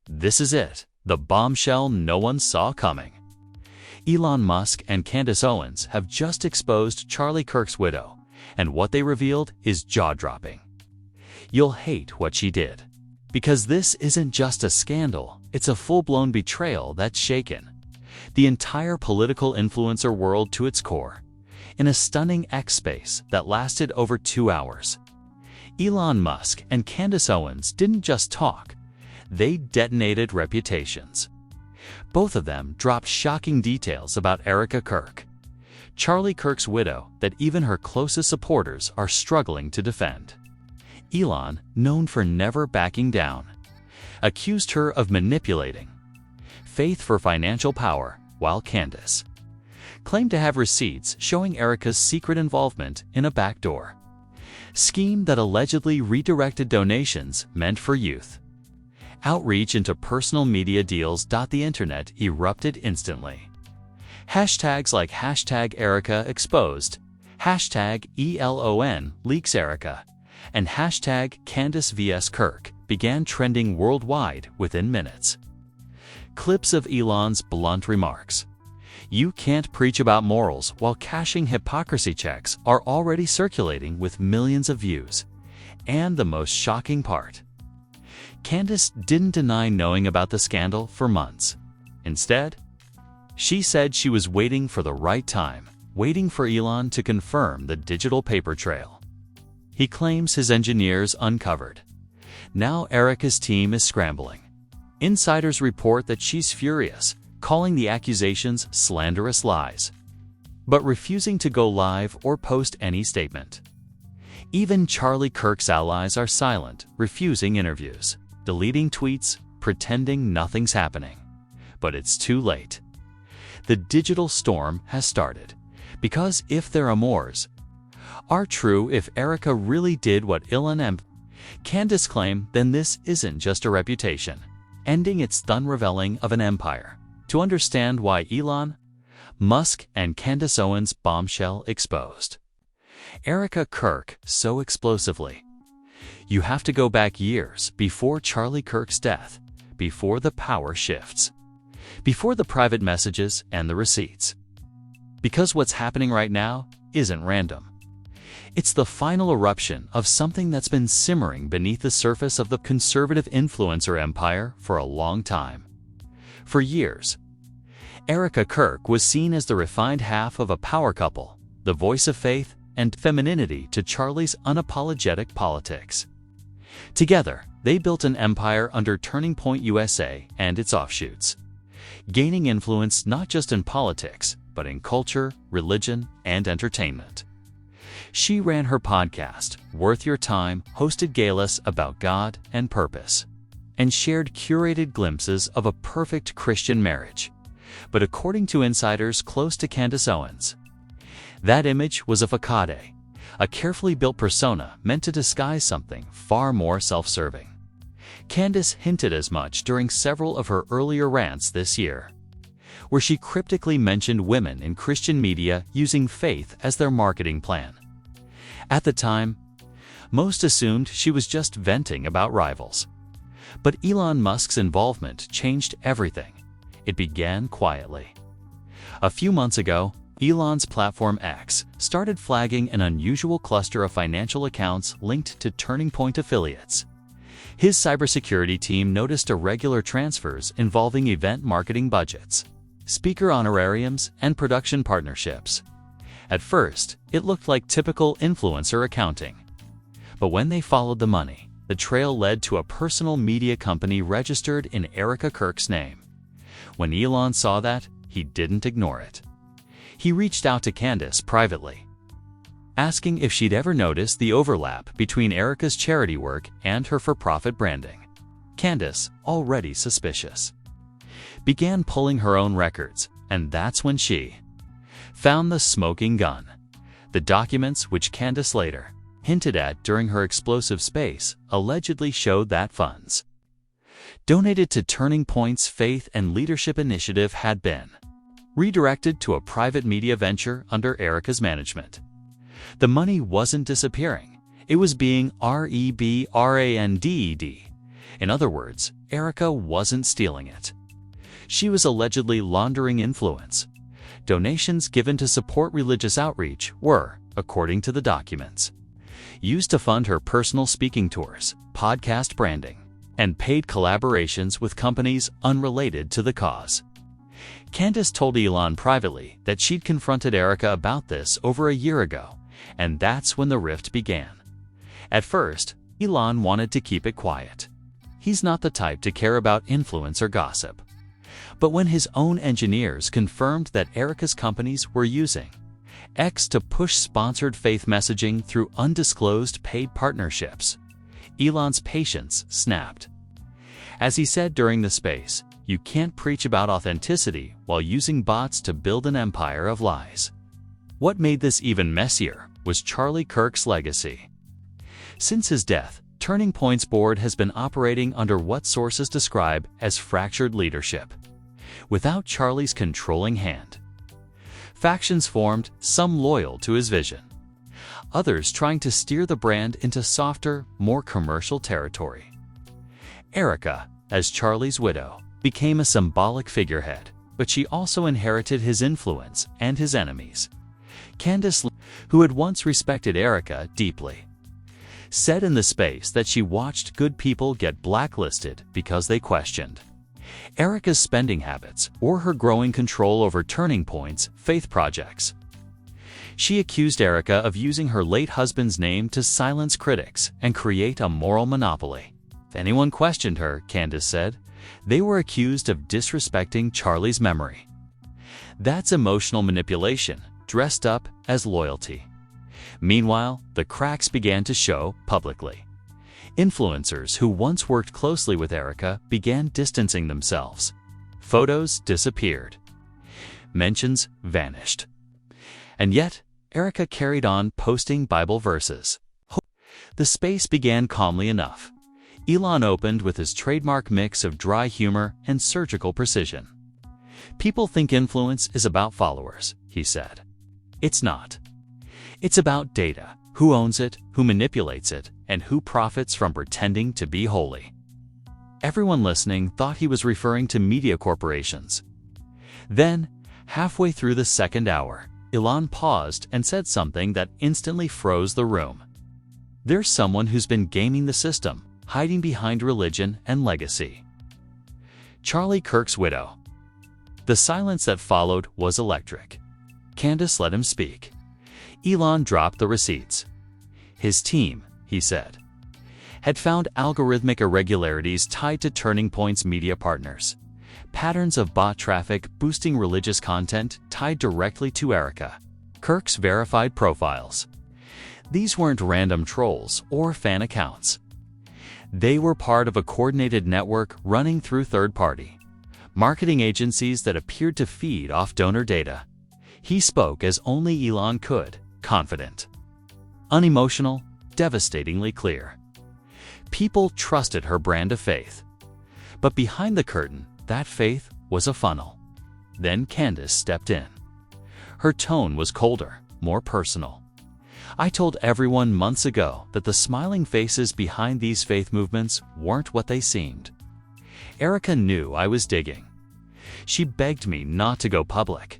This is it, the bombshell no one saw coming. Elon Musk and Candace Owens have just exposed Charlie Kirk's widow, and what they revealed is jaw-dropping. You'll hate what she did. Because this isn't just a scandal, it's a full-blown betrayal that's shaken the entire political influencer world to its core, in a stunning X space that lasted over 2 hours. Elon Musk and Candace Owens didn't just talk, they detonated reputations. Both of them dropped shocking details about Erica Kirk, Charlie Kirk's widow that even her closest supporters are struggling to defend. Elon, known for never backing down, accused her of manipulating faith for financial power, while Candace claimed to have receipts showing Erica's secret involvement in a backdoor scheme that allegedly redirected donations meant for youth. Outreach into personal media deals. The internet erupted instantly. Hashtags like #EricaExposed, #ELON-leaks-Erica, and #CandaceVS-Kirk began trending worldwide within minutes. Clips of Elon's blunt remarks, "You can't preach about morals while cashing hypocrisy checks," are already circulating with millions of views. And the most shocking part, Candace didn't deny knowing about the scandal for months. Instead, she said she was waiting for the right time, waiting for Elon to confirm the digital paper trail he claims his engineers uncovered. Now Erica's team is scrambling. Insiders report that she's furious, calling the accusations slanderous lies, but refusing to go live or post any statement. Even Charlie Kirk's allies are silent, refusing interviews, deleting tweets, pretending nothing's happening. But it's too late. The digital storm has started, because if their amours are true, if Erica really did what Elon and Candace claim, then this isn't just a reputation ending, it's the unraveling of an empire. To understand why Elon Musk and Candace Owens bombshell exposed Erica Kirk so explosively, you have to go back years before Charlie Kirk's death, before the power shifts, before the private messages and the receipts. Because what's happening right now isn't random. It's the final eruption of something that's been simmering beneath the surface of the conservative influencer empire for a long time. For years, Erica Kirk was seen as the refined half of a power couple, the voice of faith and femininity to Charlie's unapologetic politics. Together, they built an empire under Turning Point USA and its offshoots, gaining influence not just in politics, but in culture, religion, and entertainment. She ran her podcast, Worth Your Time, hosted galas about God and purpose, and shared curated glimpses of a perfect Christian marriage. But according to insiders close to Candace Owens, that image was a facade, a carefully built persona meant to disguise something far more self-serving. Candace hinted as much during several of her earlier rants this year, where she cryptically mentioned women in Christian media using faith as their marketing plan. At the time, most assumed she was just venting about rivals. But Elon Musk's involvement changed everything. It began quietly. A few months ago, Elon's platform X started flagging an unusual cluster of financial accounts linked to Turning Point affiliates. His cybersecurity team noticed irregular transfers involving event marketing budgets, speaker honorariums, and production partnerships. At first, it looked like typical influencer accounting. But when they followed the money, the trail led to a personal media company registered in Erica Kirk's name. When Elon saw that, he didn't ignore it. He reached out to Candace privately, asking if she'd ever noticed the overlap between Erica's charity work and her for-profit branding. Candace, already suspicious, began pulling her own records, and that's when she found the smoking gun. The documents, which Candace later hinted at during her explosive space, allegedly showed that funds donated to Turning Point's faith and leadership initiative had been redirected to a private media venture under Erica's management. The money wasn't disappearing. It was being rebranded In other words, Erica wasn't stealing it. She was allegedly laundering influence. Donations given to support religious outreach were, according to the documents, used to fund her personal speaking tours, podcast branding, and paid collaborations with companies unrelated to the cause. Candace told Elon privately that she'd confronted Erica about this over a year ago, and that's when the rift began. At first, Elon wanted to keep it quiet. He's not the type to care about influence or gossip. But when his own engineers confirmed that Erica's companies were using X to push sponsored faith messaging through undisclosed paid partnerships, Elon's patience snapped. As he said during the space, you can't preach about authenticity while using bots to build an empire of lies. What made this even messier was Charlie Kirk's legacy. Since his death, Turning Point's board has been operating under what sources describe as fractured leadership, without Charlie's controlling hand. Factions formed, some loyal to his vision, others trying to steer the brand into softer, more commercial territory. Erica, as Charlie's widow, became a symbolic figurehead, but she also inherited his influence and his enemies. Candace, who had once respected Erica deeply, said in the space that she watched good people get blacklisted because they questioned Erica's spending habits or her growing control over Turning Point's faith projects. She accused Erica of using her late husband's name to silence critics and create a moral monopoly. If anyone questioned her, Candace said, they were accused of disrespecting Charlie's memory. That's emotional manipulation, dressed up as loyalty. Meanwhile, the cracks began to show publicly. Influencers who once worked closely with Erica began distancing themselves. Photos disappeared. Mentions vanished. And yet, Erica carried on posting Bible verses. The space began calmly enough. Elon opened with his trademark mix of dry humor and surgical precision. People think influence is about followers, he said. It's not. It's about data, who owns it, who manipulates it, and who profits from pretending to be holy. Everyone listening thought he was referring to media corporations. Then, halfway through the second hour, Elon paused and said something that instantly froze the room. There's someone who's been gaming the system, hiding behind religion and legacy. Charlie Kirk's widow. The silence that followed was electric. Candace let him speak. Elon dropped the receipts. His team, he said, had found algorithmic irregularities tied to Turning Point's media partners. Patterns of bot traffic boosting religious content tied directly to Erica, Kirk's verified profiles. These weren't random trolls or fan accounts. They were part of a coordinated network running through third-party marketing agencies that appeared to feed off donor data. He spoke as only Elon could, confident, unemotional, devastatingly clear. People trusted her brand of faith. But behind the curtain, that faith was a funnel. Then Candace stepped in. Her tone was colder, more personal. I told everyone months ago that the smiling faces behind these faith movements weren't what they seemed. Erica knew I was digging. She begged me not to go public.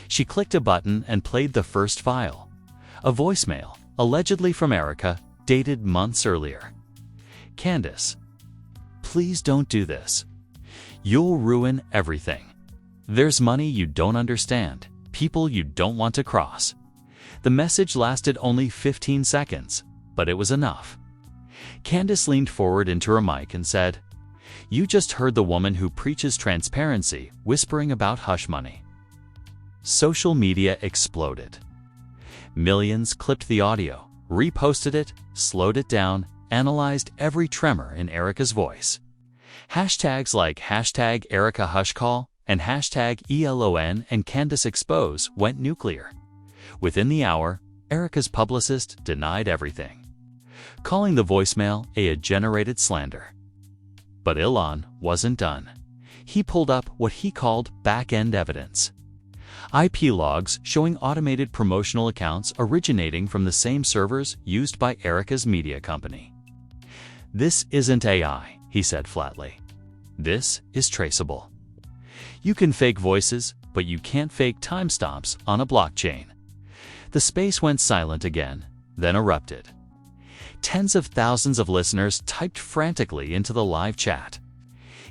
She clicked a button and played the first file, a voicemail, allegedly from Erica, dated months earlier. Candace, please don't do this. You'll ruin everything. There's money you don't understand, people you don't want to cross. The message lasted only 15 seconds, but it was enough. Candace leaned forward into her mic and said, "You just heard the woman who preaches transparency whispering about hush money." Social media exploded. Millions clipped the audio, reposted it, slowed it down, analyzed every tremor in Erica's voice. Hashtags like #EricaHushCall and #ELON and Candace Expose went nuclear. Within the hour, Erica's publicist denied everything, calling the voicemail a generated slander. But Elon wasn't done. He pulled up what he called back-end evidence. IP logs showing automated promotional accounts originating from the same servers used by Erica's media company. This isn't AI, he said flatly. "This is traceable. You can fake voices, but you can't fake timestamps on a blockchain." The space went silent again, then erupted. Tens of thousands of listeners typed frantically into the live chat.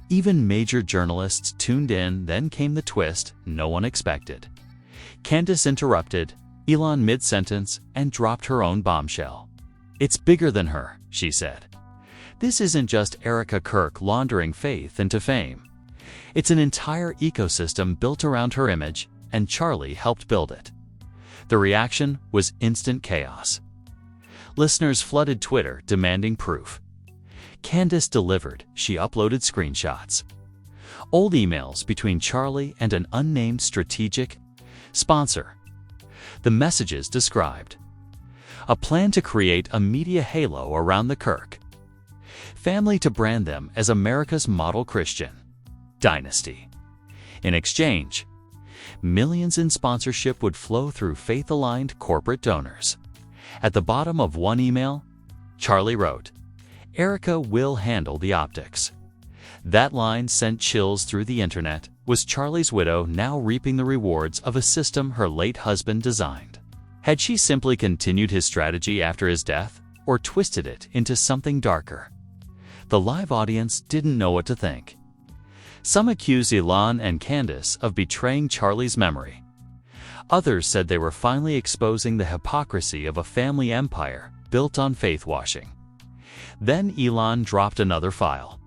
Even major journalists tuned in, then came the twist no one expected. Candace interrupted Elon mid-sentence and dropped her own bombshell. "It's bigger than her," she said. "This isn't just Erica Kirk laundering faith into fame. It's an entire ecosystem built around her image, and Charlie helped build it." The reaction was instant chaos. Listeners flooded Twitter demanding proof. Candace delivered. She uploaded screenshots. Old emails between Charlie and an unnamed strategic sponsor. The messages described a plan to create a media halo around the Kirk family to brand them as America's model Christian dynasty. In exchange, millions in sponsorship would flow through faith-aligned corporate donors. At the bottom of one email, Charlie wrote, "Erica will handle the optics." That line sent chills through the internet. Was Charlie's widow now reaping the rewards of a system her late husband designed? Had she simply continued his strategy after his death, or twisted it into something darker? The live audience didn't know what to think. Some accused Elon and Candace of betraying Charlie's memory. Others said they were finally exposing the hypocrisy of a family empire built on faith washing. Then Elon dropped another file.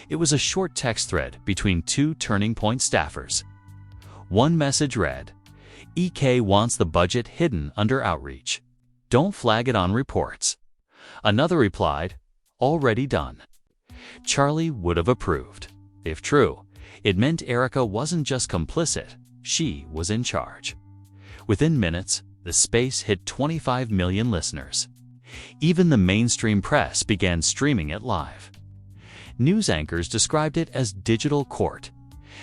It was a short text thread between two Turning Point staffers. One message read, "EK wants the budget hidden under outreach. Don't flag it on reports." Another replied, "Already done." Charlie would have approved. If true, it meant Erica wasn't just complicit, she was in charge. Within minutes, the space hit 25 million listeners. Even the mainstream press began streaming it live. News anchors described it as digital court.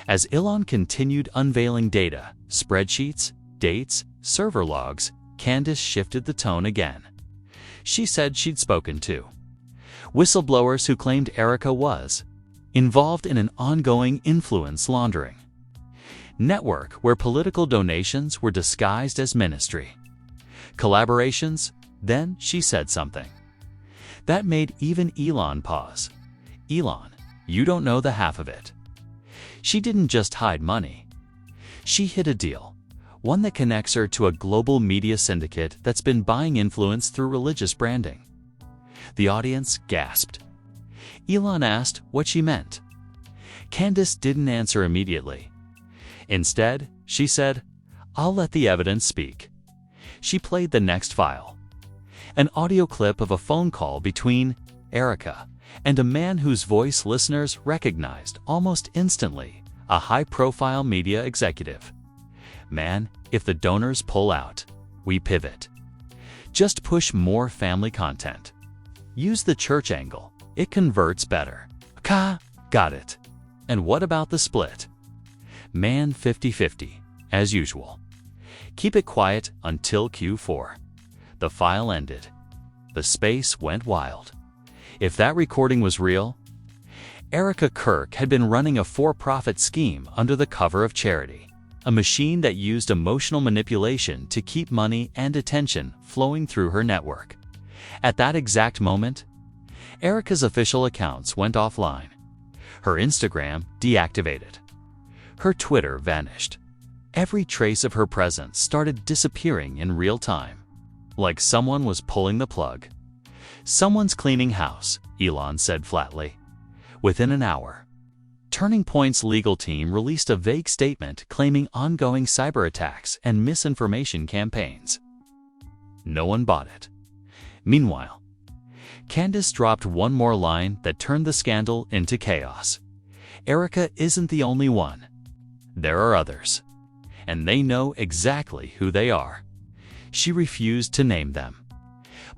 As Elon continued unveiling data, spreadsheets, dates, server logs, Candace shifted the tone again. She said she'd spoken to whistleblowers who claimed Erica was involved in an ongoing influence laundering network where political donations were disguised as ministry collaborations. Then she said something that made even Elon pause. "Elon, you don't know the half of it." She didn't just hide money. She hid a deal, one that connects her to a global media syndicate that's been buying influence through religious branding. The audience gasped. Elon asked what she meant. Candace didn't answer immediately. Instead, she said, "I'll let the evidence speak." She played the next file. An audio clip of a phone call between Erica and a man whose voice listeners recognized almost instantly, a high-profile media executive. "Man, if the donors pull out, we pivot. Just push more family content. Use the church angle. It converts better." Got it. "And what about the split?" "Man, 50-50, as usual. Keep it quiet until Q4. The file ended. The space went wild. If that recording was real, Erica Kirk had been running a for-profit scheme under the cover of charity, a machine that used emotional manipulation to keep money and attention flowing through her network. At that exact moment, Erica's official accounts went offline. Her Instagram deactivated. Her Twitter vanished. Every trace of her presence started disappearing in real time, like someone was pulling the plug. "Someone's cleaning house," Elon said flatly. Within an hour, Turning Point's legal team released a vague statement claiming ongoing cyber attacks and misinformation campaigns. No one bought it. Meanwhile, Candace dropped one more line that turned the scandal into chaos. Erica isn't the only one. There are others, and they know exactly who they are. She refused to name them.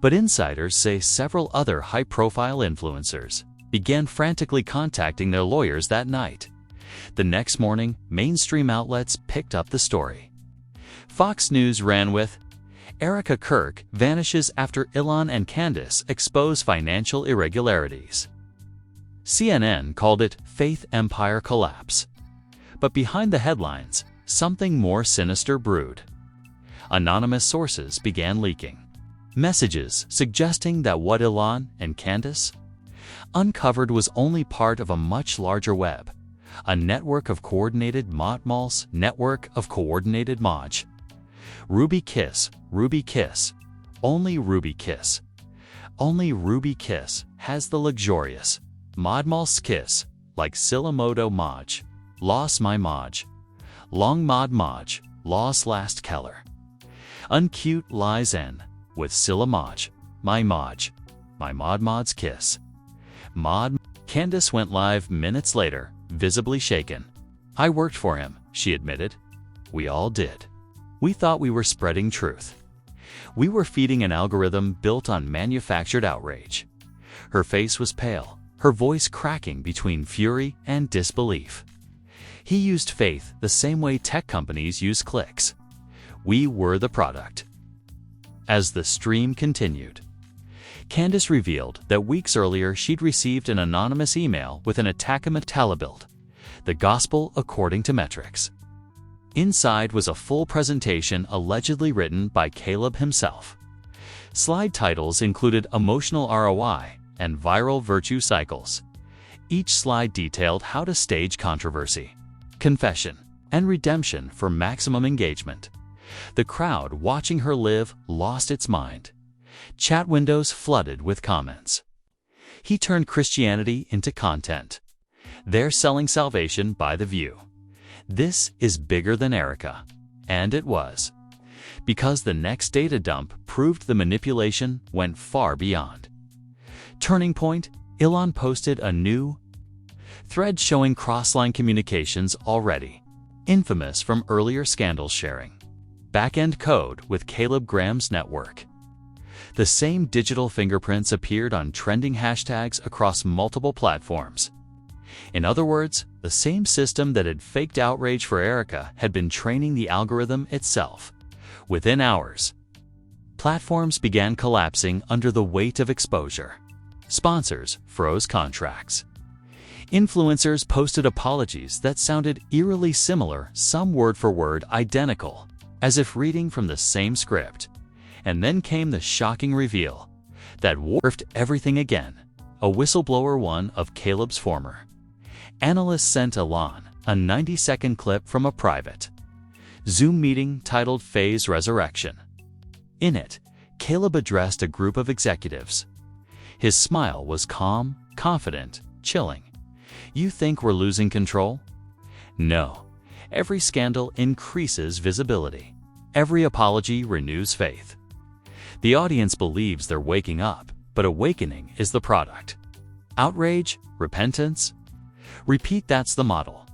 But insiders say several other high-profile influencers began frantically contacting their lawyers that night. The next morning, mainstream outlets picked up the story. Fox News ran with, "Erica Kirk vanishes after Elon and Candace expose financial irregularities." CNN called it Faith Empire Collapse. But behind the headlines, something more sinister brewed. Anonymous sources began leaking. Messages suggesting that what Elon and Candace uncovered was only part of a much larger web, a network of coordinated modmalls, network of coordinated moj. Ruby kiss, only Ruby kiss. Only Ruby kiss has the luxurious modmal's kiss, like Silamodo moj, loss my moj, long mod moj, loss last Keller. Uncute lies in, with Silamoj, my moj, my mod's kiss. Candace went live minutes later, visibly shaken. I worked for him, she admitted. We all did. We thought we were spreading truth. We were feeding an algorithm built on manufactured outrage. Her face was pale, her voice cracking between fury and disbelief. He used faith the same way tech companies use clicks. We were the product. As the stream continued, Candace revealed that weeks earlier she'd received an anonymous email with an attack-a-metalla build, the gospel according to metrics. Inside was a full presentation allegedly written by Caleb himself. Slide titles included emotional ROI and viral virtue cycles. Each slide detailed how to stage controversy, confession, and redemption for maximum engagement. The crowd watching her live lost its mind. Chat windows flooded with comments. He turned Christianity into content. They're selling salvation by the view. This is bigger than Erica. And it was. Because the next data dump proved the manipulation went far beyond. Turning point, Elon posted a new thread showing cross-line communications already, infamous from earlier scandal sharing. Back-end code with Caleb Graham's network. The same digital fingerprints appeared on trending hashtags across multiple platforms. In other words, the same system that had faked outrage for Erica had been training the algorithm itself. Within hours, platforms began collapsing under the weight of exposure. Sponsors froze contracts. Influencers posted apologies that sounded eerily similar, some word for word identical, as if reading from the same script. And then came the shocking reveal that warped everything again, a whistleblower, one of Caleb's former. Analysts sent Elon a 90-second clip from a private Zoom meeting titled Phase Resurrection. In it, Caleb addressed a group of executives. His smile was calm, confident, chilling. You think we're losing control? No. Every scandal increases visibility. Every apology renews faith. The audience believes they're waking up, but awakening is the product. Outrage, repentance. Repeat, that's the model.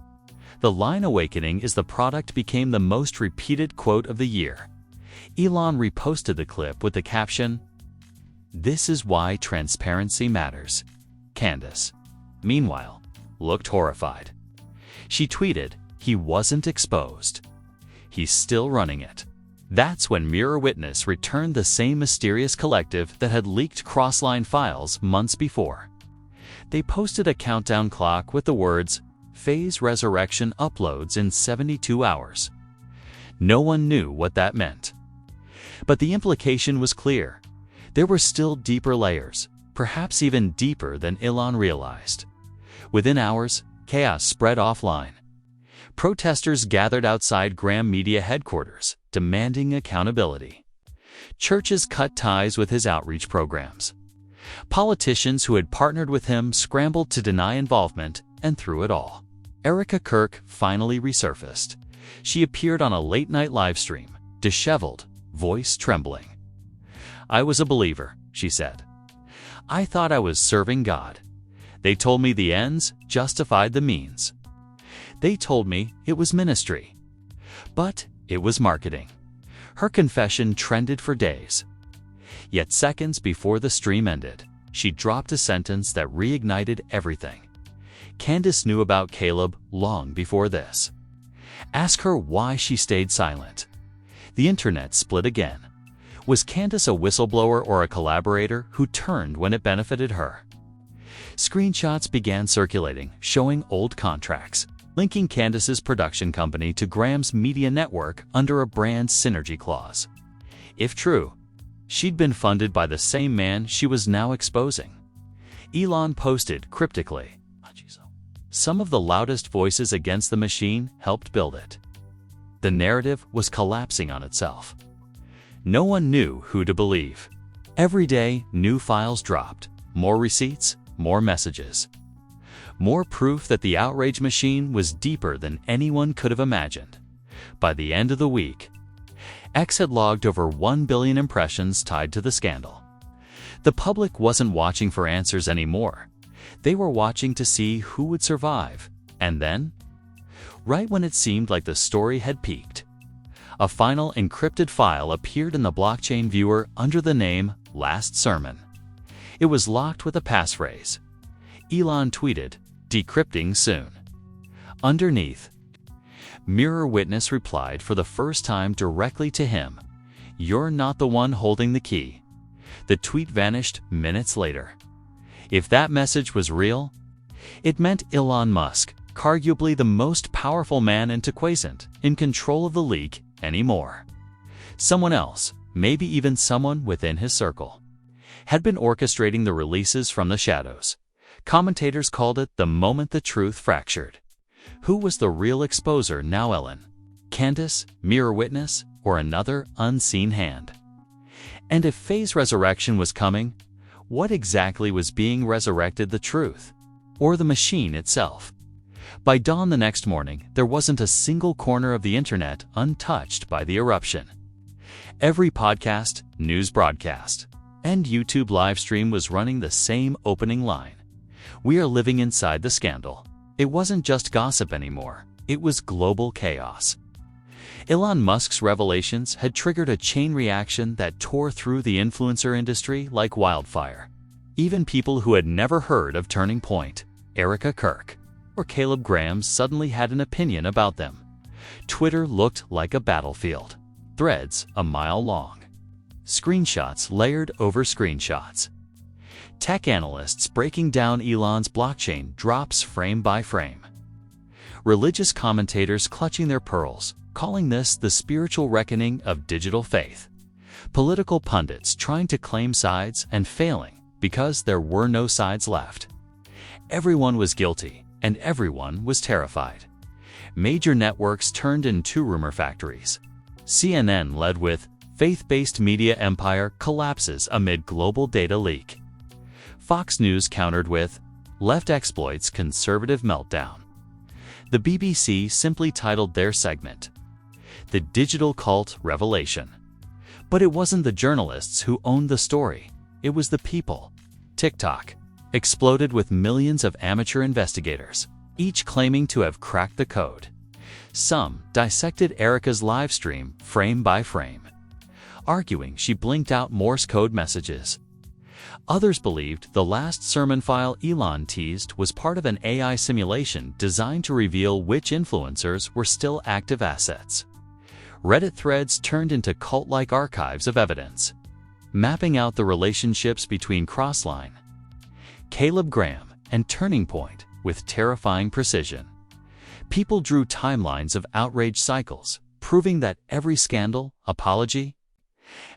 The line "awakening is the product" became the most repeated quote of the year. Elon reposted the clip with the caption, "This is why transparency matters." Candace, meanwhile, looked horrified. She tweeted, "He wasn't exposed. He's still running it." That's when Mirror Witness returned the same mysterious collective that had leaked crossline files months before. They posted a countdown clock with the words, "Phase Resurrection uploads in 72 hours. No one knew what that meant. But the implication was clear. There were still deeper layers, perhaps even deeper than Elon realized. Within hours, chaos spread offline. Protesters gathered outside Graham Media headquarters, demanding accountability. Churches cut ties with his outreach programs. Politicians who had partnered with him scrambled to deny involvement, and through it all, Erica Kirk finally resurfaced. She appeared on a late-night livestream, disheveled, voice trembling. "I was a believer," she said. "I thought I was serving God. They told me the ends justified the means. They told me it was ministry. But it was marketing." Her confession trended for days. Yet seconds before the stream ended, she dropped a sentence that reignited everything. Candace knew about Caleb long before this. Ask her why she stayed silent. The internet split again. Was Candace a whistleblower or a collaborator who turned when it benefited her? Screenshots began circulating, showing old contracts, linking Candace's production company to Graham's media network under a brand synergy clause. If true, she'd been funded by the same man she was now exposing. Elon posted cryptically, "Some of the loudest voices against the machine helped build it." The narrative was collapsing on itself. No one knew who to believe. Every day, new files dropped, more receipts, more messages. More proof that the outrage machine was deeper than anyone could have imagined. By the end of the week, X had logged over 1 billion impressions tied to the scandal. The public wasn't watching for answers anymore. They were watching to see who would survive. And then, right when it seemed like the story had peaked, a final encrypted file appeared in the blockchain viewer under the name Last Sermon. It was locked with a passphrase. Elon tweeted, "Decrypting soon." Underneath, Mirror Witness replied for the first time directly to him, "You're not the one holding the key." The tweet vanished minutes later. If that message was real, it meant Elon Musk, arguably the most powerful man in Quiescent, in control of the leak anymore. Someone else, maybe even someone within his circle, had been orchestrating the releases from the shadows. Commentators called it the moment the truth fractured. Who was the real exposer now, Ellen? Candace, Mirror Witness, or another unseen hand? And if Faye's resurrection was coming, what exactly was being resurrected, the truth, or the machine itself? By dawn the next morning, there wasn't a single corner of the internet untouched by the eruption. Every podcast, news broadcast, and YouTube livestream was running the same opening line. We are living inside the scandal. It wasn't just gossip anymore. It was global chaos. Elon Musk's revelations had triggered a chain reaction that tore through the influencer industry like wildfire. Even people who had never heard of Turning Point, Erica Kirk, or Caleb Graham suddenly had an opinion about them. Twitter looked like a battlefield. Threads a mile long. Screenshots layered over screenshots. Tech analysts breaking down Elon's blockchain drops frame by frame. Religious commentators clutching their pearls, calling this the spiritual reckoning of digital faith. Political pundits trying to claim sides and failing because there were no sides left. Everyone was guilty, and everyone was terrified. Major networks turned into rumor factories. CNN led with "Faith-based media empire collapses amid global data leak." Fox News countered with "Left exploits conservative meltdown." The BBC simply titled their segment, "The Digital Cult Revelation." But it wasn't the journalists who owned the story, it was the people. TikTok exploded with millions of amateur investigators, each claiming to have cracked the code. Some dissected Erica's live stream frame by frame, arguing she blinked out Morse code messages. Others believed the Last Sermon file Elon teased was part of an AI simulation designed to reveal which influencers were still active assets. Reddit threads turned into cult-like archives of evidence, mapping out the relationships between Crossline, Caleb Graham, and Turning Point with terrifying precision. People drew timelines of outrage cycles, proving that every scandal, apology,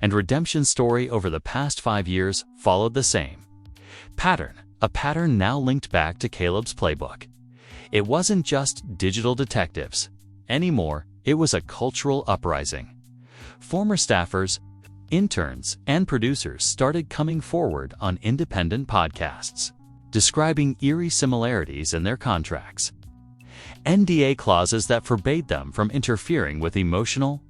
and redemption story over the past 5 years followed the same pattern, a pattern now linked back to Caleb's playbook. It wasn't just digital detectives anymore, it was a cultural uprising. Former staffers, interns, and producers started coming forward on independent podcasts, describing eerie similarities in their contracts. NDA clauses that forbade them from interfering with emotional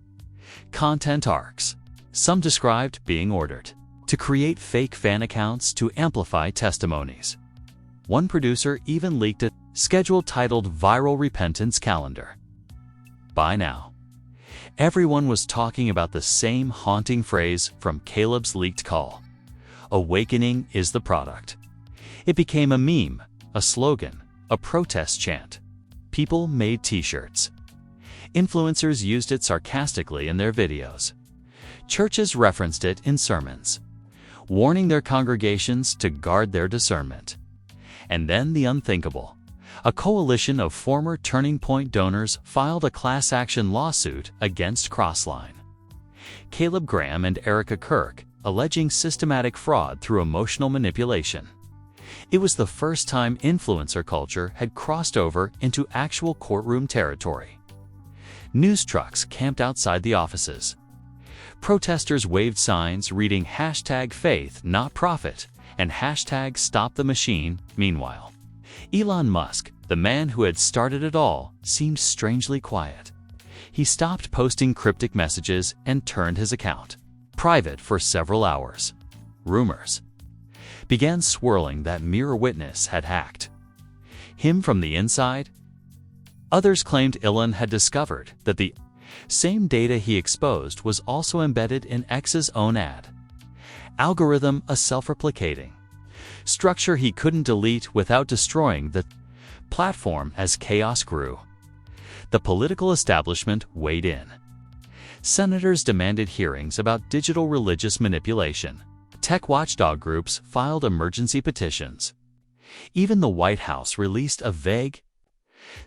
content arcs. Some described being ordered to create fake fan accounts to amplify testimonies. One producer even leaked a schedule titled Viral Repentance Calendar. By now, everyone was talking about the same haunting phrase from Caleb's leaked call: "Awakening is the product." It became a meme, a slogan, a protest chant. People made t-shirts. Influencers used it sarcastically in their videos. Churches referenced it in sermons, warning their congregations to guard their discernment. And then the unthinkable. A coalition of former Turning Point donors filed a class action lawsuit against Crossline. Caleb Graham and Erica Kirk, alleging systematic fraud through emotional manipulation. It was the first time influencer culture had crossed over into actual courtroom territory. News trucks camped outside the offices. Protesters waved signs reading #Faith Not Profit and #Stop the Machine. Meanwhile, Elon Musk, the man who had started it all, seemed strangely quiet. He stopped posting cryptic messages and turned his account private for several hours. Rumors began swirling that Mirror Witness had hacked him from the inside. Others claimed Elon had discovered that the same data he exposed was also embedded in X's own ad algorithm, a self-replicating structure he couldn't delete without destroying the platform. As chaos grew, the political establishment weighed in. Senators demanded hearings about digital religious manipulation. Tech watchdog groups filed emergency petitions. Even the White House released a vague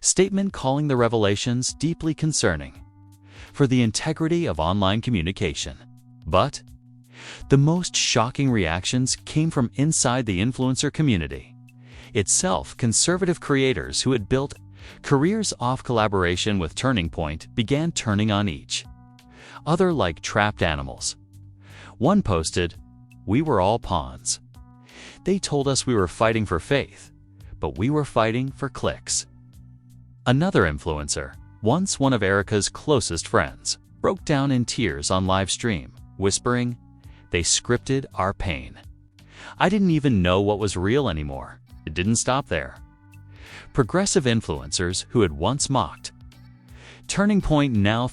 statement calling the revelations deeply concerning for the integrity of online communication. But the most shocking reactions came from inside the influencer community itself. Conservative creators who had built careers off collaboration with Turning Point began turning on each other like trapped animals. One posted, "We were all pawns. They told us we were fighting for faith, but we were fighting for clicks." Another influencer, once one of Erica's closest friends, broke down in tears on live stream, whispering, "They scripted our pain. I didn't even know what was real anymore." It didn't stop there. Progressive influencers who had once mocked Turning Point now